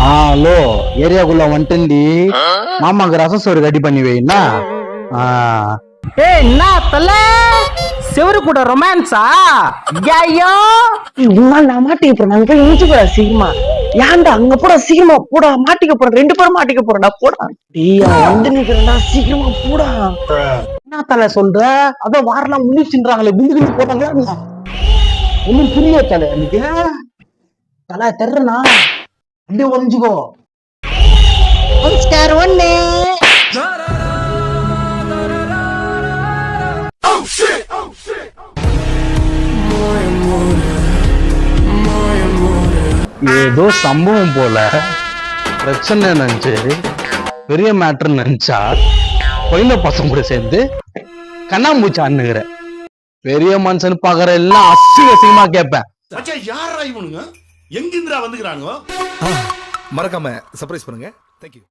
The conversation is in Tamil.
ஹலோ, ஏரியாக்குள்ள வந்துட்டு மாமாக்கு ரசம் சோறு ரெடி பண்ணி வைனா. ஏய் என்ன தல செவரு கூட ரொமான்ஸா? ஐயோ நான் மாட்டிக்க போறேன். நாங்க போய் இழுத்து போறா சீக்கிரமா. ஏன்டா அங்க போடா சீக்கிரமா போடா, மாட்டிக்க போறேன். 2 பேரும் மாட்டிக்க போறேன்டா, போடா. டேய் வந்து நிக்கிறேன்டா, சீக்கிரமா போடா. என்ன தலை சொல்ற? அதான் வாரெல்லாம் முடிச்சுன்றாங்களே, பிந்து பிந்து போட்டாங்க. ஒன்னும் புரிய தலை எனக்கு. தலை தெர்றனா அப்படியே ஒழிஞ்சுக்கோ. நமஸ்காரம் ஒண்ணே. ஏதோ சம்பவம் போல பிரச்சனை நினைச்சு பெரிய மேட்டர் நினைச்சா கொயில பசங்க கூட சேர்ந்து கண்ணாம்பூச்சி அண்ணுகிற பெரிய மனுஷன் பாக்குற எல்லாம் அசிங்கமா கேட்பேன். யாரா இவனுங்க? எங்கிந்திரா வந்துக்கிறானுங்க? மறக்காம சர்ப்ரைஸ் பண்ணுங்க. தேங்க்யூ.